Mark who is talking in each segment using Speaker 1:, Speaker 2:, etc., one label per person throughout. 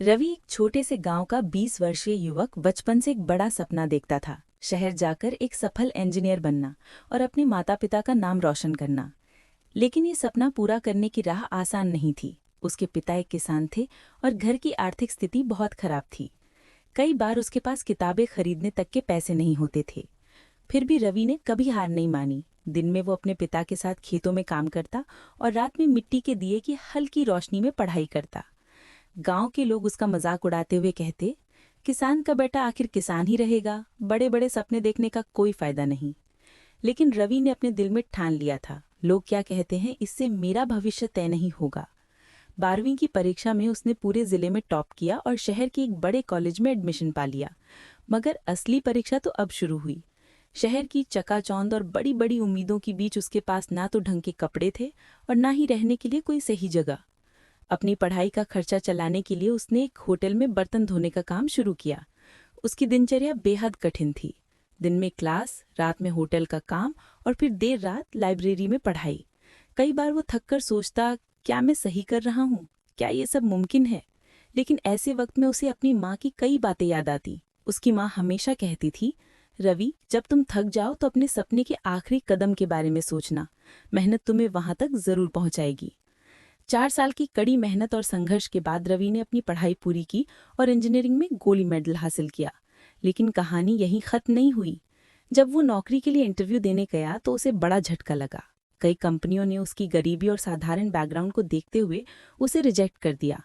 Speaker 1: रवि एक छोटे से गांव का 20 वर्षीय युवक बचपन से एक बड़ा सपना देखता था। शहर जाकर एक सफल इंजीनियर बनना और अपने माता पिता का नाम रोशन करना। लेकिन ये सपना पूरा करने की राह आसान नहीं थी। उसके पिता एक किसान थे और घर की आर्थिक स्थिति बहुत खराब थी। कई बार उसके पास किताबें खरीदने तक के पैसे नहीं होते थे। फिर भी रवि ने कभी हार नहीं मानी। दिन में वो अपने पिता के साथ खेतों में काम करता और रात में मिट्टी के दिए की हल्की रोशनी में पढ़ाई करता। गांव के लोग उसका मजाक उड़ाते हुए कहते, किसान का बेटा आखिर किसान ही रहेगा, बड़े बड़े सपने देखने का कोई फायदा नहीं। लेकिन रवि ने अपने दिल में ठान लिया था, लोग क्या कहते हैं इससे मेरा भविष्य तय नहीं होगा। 12वीं की परीक्षा में उसने पूरे जिले में टॉप किया और शहर के एक बड़े कॉलेज में एडमिशन पा लिया। मगर असली परीक्षा तो अब शुरू हुई। शहर की चकाचौंध और बड़ी बड़ी उम्मीदों के बीच उसके पास ना तो ढंग के कपड़े थे और ना ही रहने के लिए कोई सही जगह। अपनी पढ़ाई का खर्चा चलाने के लिए उसने एक होटल में बर्तन धोने का काम शुरू किया। उसकी दिनचर्या बेहद कठिन थी। दिन में क्लास, रात में होटल का काम और फिर देर रात लाइब्रेरी में पढ़ाई। कई बार वो थककर सोचता, क्या मैं सही कर रहा हूँ? क्या ये सब मुमकिन है? लेकिन ऐसे वक्त में उसे अपनी माँ की कई बातें याद आती। उसकी माँ हमेशा कहती थी, रवि, जब तुम थक जाओ तो अपने सपने के आखिरी कदम के बारे में सोचना। मेहनत तुम्हें वहां तक जरूर पहुंचाएगी। 4 साल की कड़ी मेहनत और संघर्ष के बाद रवि ने अपनी पढ़ाई पूरी की और इंजीनियरिंग में गोल्ड मेडल हासिल किया। लेकिन कहानी यहीं खत्म नहीं हुई। जब वो नौकरी के लिए इंटरव्यू देने गया तो उसे बड़ा झटका लगा। कई कंपनियों ने उसकी गरीबी और साधारण बैकग्राउंड को देखते हुए उसे रिजेक्ट कर दिया।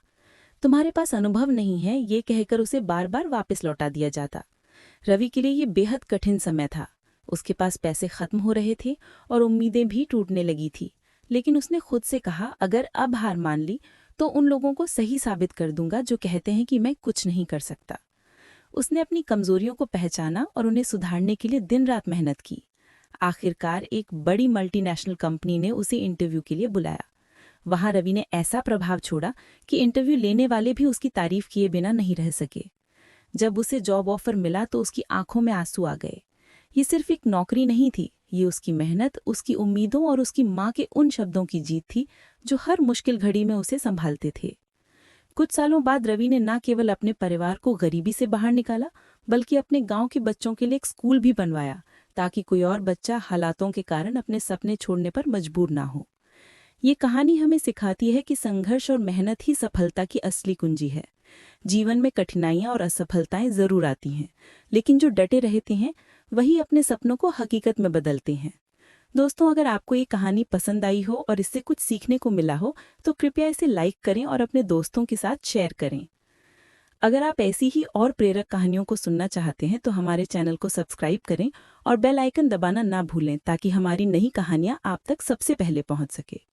Speaker 1: तुम्हारे पास अनुभव नहीं है, ये कहकर उसे बार बार वापस लौटा दिया जाता। रवि के लिए ये बेहद कठिन समय था। उसके पास पैसे खत्म हो रहे थे और उम्मीदें भी टूटने लगी थी। लेकिन उसने खुद से कहा, अगर अब हार मान ली तो उन लोगों को सही साबित कर दूंगा जो कहते हैं कि मैं कुछ नहीं कर सकता। उसने अपनी कमजोरियों को पहचाना और उन्हें सुधारने के लिए दिन रात मेहनत की। आखिरकार एक बड़ी मल्टीनेशनल कंपनी ने उसे इंटरव्यू के लिए बुलाया। वहां रवि ने ऐसा प्रभाव छोड़ा कि इंटरव्यू लेने वाले भी उसकी तारीफ किए बिना नहीं रह सके। जब उसे जॉब ऑफर मिला तो उसकी आंखों में आंसू आ गए। ये सिर्फ एक नौकरी नहीं थी, ये उसकी मेहनत, उसकी उम्मीदों और उसकी माँ के उन शब्दों की जीत थी जो हर मुश्किल घड़ी में उसे संभालते थे। कुछ सालों बाद रवि ने न केवल अपने परिवार को गरीबी से बाहर निकाला, बल्कि अपने गांव के बच्चों के लिए एक स्कूल भी बनवाया, ताकि कोई और बच्चा हालातों के कारण अपने सपने छोड़ने पर मजबूर ना हो। ये कहानी हमें सिखाती है कि संघर्ष और मेहनत ही सफलता की असली कुंजी है। जीवन में कठिनाइयां और असफलताएं जरूर आती हैं, लेकिन जो डटे रहते हैं वही अपने सपनों को हकीकत में बदलते हैं। दोस्तों, अगर आपको ये कहानी पसंद आई हो और इससे कुछ सीखने को मिला हो तो कृपया इसे लाइक करें और अपने दोस्तों के साथ शेयर करें। अगर आप ऐसी ही और प्रेरक कहानियों को सुनना चाहते हैं तो हमारे चैनल को सब्सक्राइब करें और बेल आइकन दबाना ना भूलें, ताकि हमारी नई कहानियां आप तक सबसे पहले पहुंच सके।